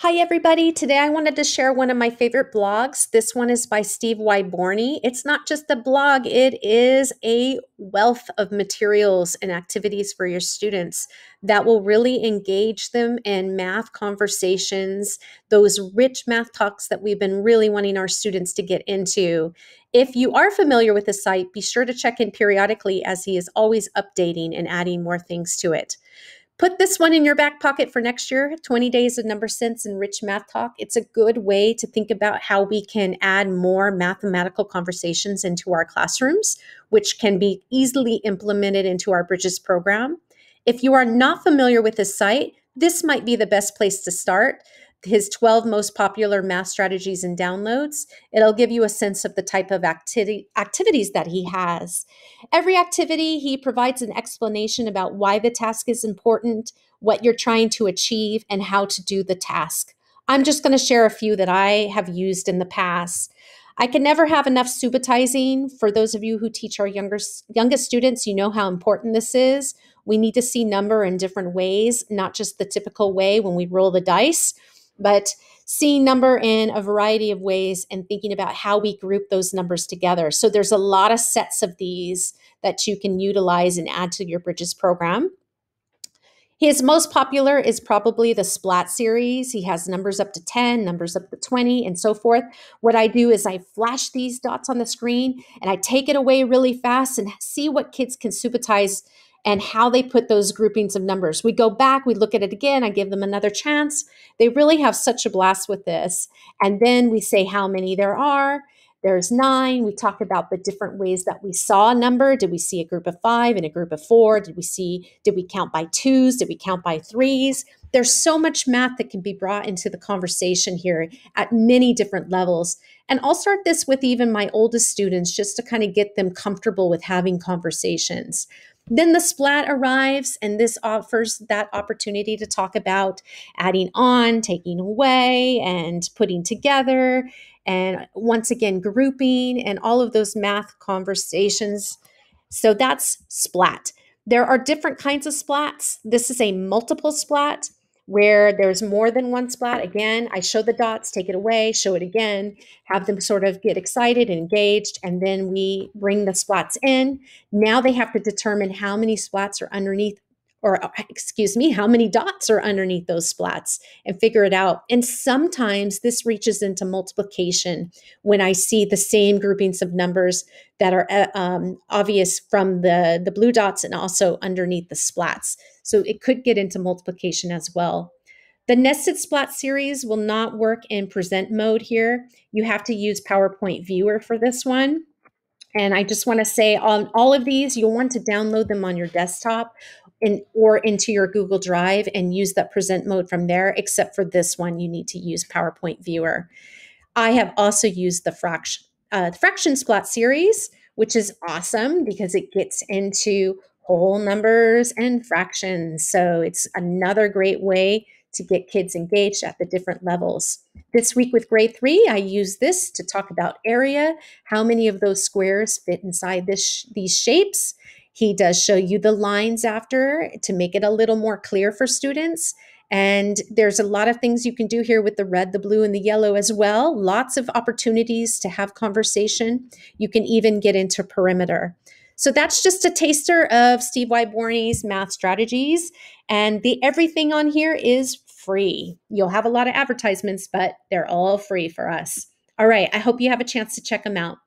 Hi, everybody. Today I wanted to share one of my favorite blogs. This one is by Steve Wyborney. It's not just a blog, it is a wealth of materials and activities for your students that will really engage them in math conversations, those rich math talks that we've been really wanting our students to get into. If you are familiar with the site, be sure to check in periodically as he is always updating and adding more things to it. Put this one in your back pocket for next year, 20 days of number sense and rich math talk. It's a good way to think about how we can add more mathematical conversations into our classrooms, which can be easily implemented into our Bridges program. If you are not familiar with this site, this might be the best place to start. His 12 most popular math strategies and downloads. It'll give you a sense of the type of activities that he has. Every activity, he provides an explanation about why the task is important, what you're trying to achieve, and how to do the task. I'm just going to share a few that I have used in the past. I can never have enough subitizing. For those of you who teach our youngest students, you know how important this is. We need to see number in different ways, not just the typical way when we roll the dice, but seeing number in a variety of ways and thinking about how we group those numbers together. So there's a lot of sets of these that you can utilize and add to your Bridges program. His most popular is probably the Splat series. He has numbers up to 10, numbers up to 20, and so forth. What I do is I flash these dots on the screen and I take it away really fast and see what kids can subitize and how they put those groupings of numbers. We go back, we look at it again, I give them another chance. They really have such a blast with this. And then we say how many there are. There's 9. We talk about the different ways that we saw a number. Did we see a group of 5 and a group of 4? Did we count by 2s? Did we count by 3s? There's so much math that can be brought into the conversation here at many different levels. And I'll start this with even my oldest students just to kind of get them comfortable with having conversations. Then the Splat arrives, and this offers that opportunity to talk about adding on, taking away, and putting together, and once again, grouping and all of those math conversations. So that's Splat. There are different kinds of splats. This is a multiple splat where there's more than one splat. Again, I show the dots, take it away, show it again, have them sort of get excited and engaged, and then we bring the splats in. Now they have to determine how many splats are underneath, or excuse me, how many dots are underneath those splats and figure it out. And sometimes this reaches into multiplication when I see the same groupings of numbers that are obvious from the blue dots and also underneath the splats. So it could get into multiplication as well. The nested splat series will not work in present mode here. You have to use PowerPoint Viewer for this one. And I just want to say on all of these, you'll want to download them on your desktop or into your Google Drive and use that present mode from there, except for this one, you need to use PowerPoint Viewer. I have also used the fraction splat series, which is awesome because it gets into whole numbers and fractions. So it's another great way to get kids engaged at the different levels. This week with grade 3, I use this to talk about area, how many of those squares fit inside these shapes. He does show you the lines after to make it a little more clear for students. And there's a lot of things you can do here with the red, the blue, and the yellow as well. Lots of opportunities to have conversation. You can even get into perimeter. So that's just a taster of Steve Wyborney's math strategies. And everything on here is free. You'll have a lot of advertisements, but they're all free for us. All right, I hope you have a chance to check them out.